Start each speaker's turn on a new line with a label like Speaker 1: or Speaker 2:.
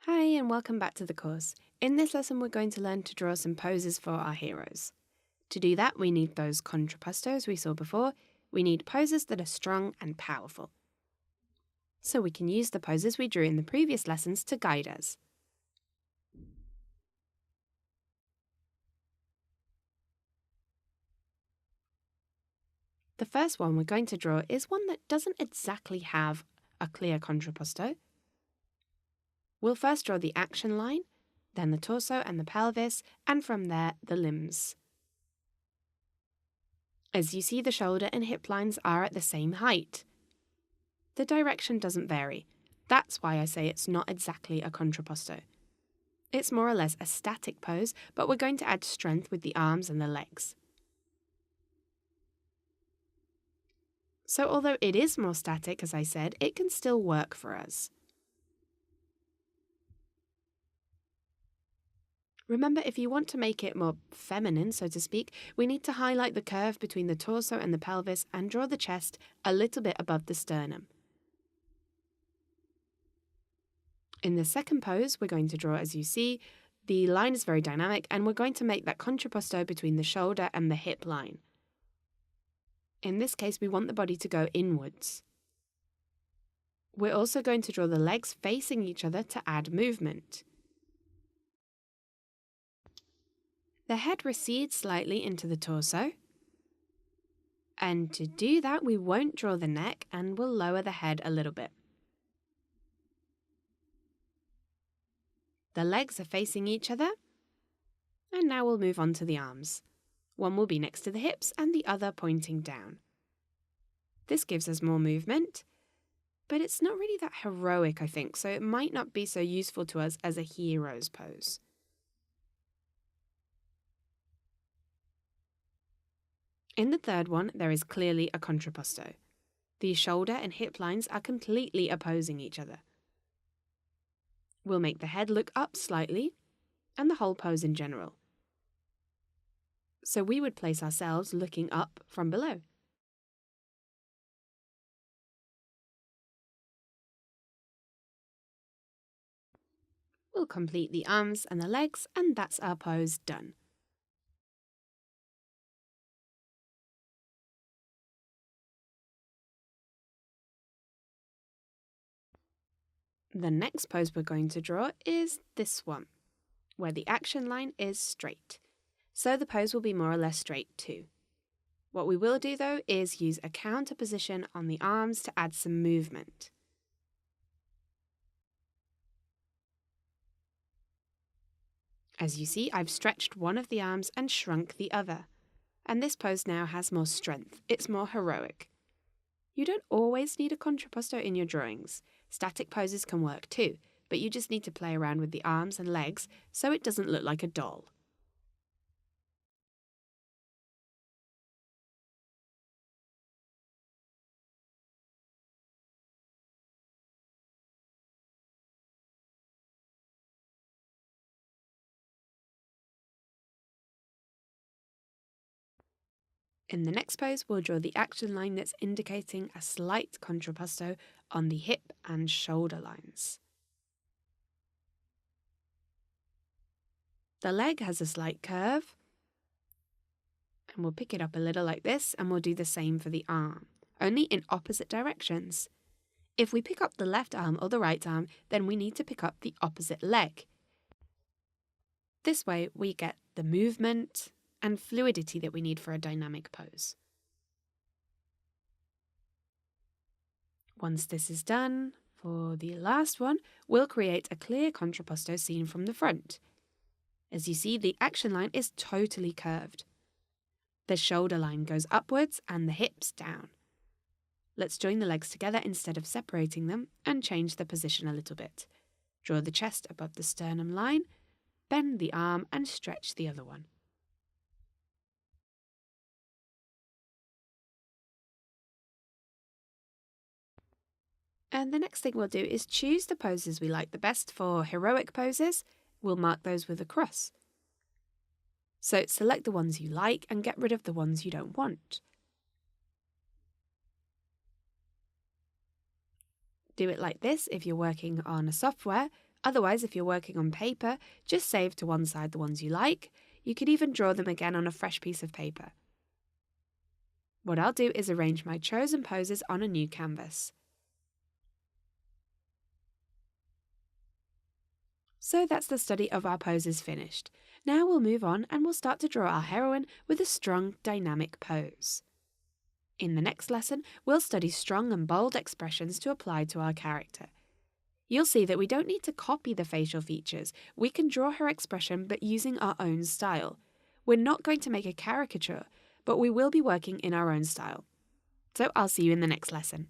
Speaker 1: Hi and welcome back to the course. In this lesson we're going to learn to draw some poses for our heroes. To do that we need those contrappostos we saw before. We need poses that are strong and powerful. So we can use the poses we drew in the previous lessons to guide us. The first one we're going to draw is one that doesn't exactly have a clear contrapposto. We'll first draw the action line, then the torso and the pelvis, and from there the limbs. As you see, the shoulder and hip lines are at the same height. The direction doesn't vary. That's why I say it's not exactly a contrapposto. It's more or less a static pose, but we're going to add strength with the arms and the legs. So although it is more static, as I said, it can still work for us. Remember, if you want to make it more feminine, so to speak, we need to highlight the curve between the torso and the pelvis and draw the chest a little bit above the sternum. In the second pose, we're going to draw, as you see, the line is very dynamic and we're going to make that contrapposto between the shoulder and the hip line. In this case, we want the body to go inwards. We're also going to draw the legs facing each other to add movement. The head recedes slightly into the torso. And to do that, we won't draw the neck and we'll lower the head a little bit. The legs are facing each other. And now we'll move on to the arms. One will be next to the hips and the other pointing down. This gives us more movement, but it's not really that heroic, I think, so it might not be so useful to us as a hero's pose. In the third one, there is clearly a contrapposto. The shoulder and hip lines are completely opposing each other. We'll make the head look up slightly, and the whole pose in general. So we would place ourselves looking up from below. We'll complete the arms and the legs, and that's our pose done. The next pose we're going to draw is this one, where the action line is straight. So the pose will be more or less straight too. What we will do though is use a counter position on the arms to add some movement. As you see, I've stretched one of the arms and shrunk the other. And this pose now has more strength. It's more heroic. You don't always need a contrapposto in your drawings. Static poses can work too, but you just need to play around with the arms and legs so it doesn't look like a doll. In the next pose, we'll draw the action line that's indicating a slight contrapposto on the hip and shoulder lines. The leg has a slight curve, and we'll pick it up a little like this, and we'll do the same for the arm, only in opposite directions. If we pick up the left arm or the right arm, then we need to pick up the opposite leg. This way we get the movement and fluidity that we need for a dynamic pose. Once this is done, for the last one, we'll create a clear contrapposto seen from the front. As you see, the action line is totally curved. The shoulder line goes upwards and the hips down. Let's join the legs together instead of separating them and change the position a little bit. Draw the chest above the sternum line, bend the arm and stretch the other one. And the next thing we'll do is choose the poses we like the best. For heroic poses, we'll mark those with a cross. So select the ones you like and get rid of the ones you don't want. Do it like this if you're working on a software. Otherwise, if you're working on paper, just save to one side the ones you like. You could even draw them again on a fresh piece of paper. What I'll do is arrange my chosen poses on a new canvas. So that's the study of our poses finished. Now we'll move on and we'll start to draw our heroine with a strong, dynamic pose. In the next lesson, we'll study strong and bold expressions to apply to our character. You'll see that we don't need to copy the facial features. We can draw her expression but using our own style. We're not going to make a caricature, but we will be working in our own style. So I'll see you in the next lesson.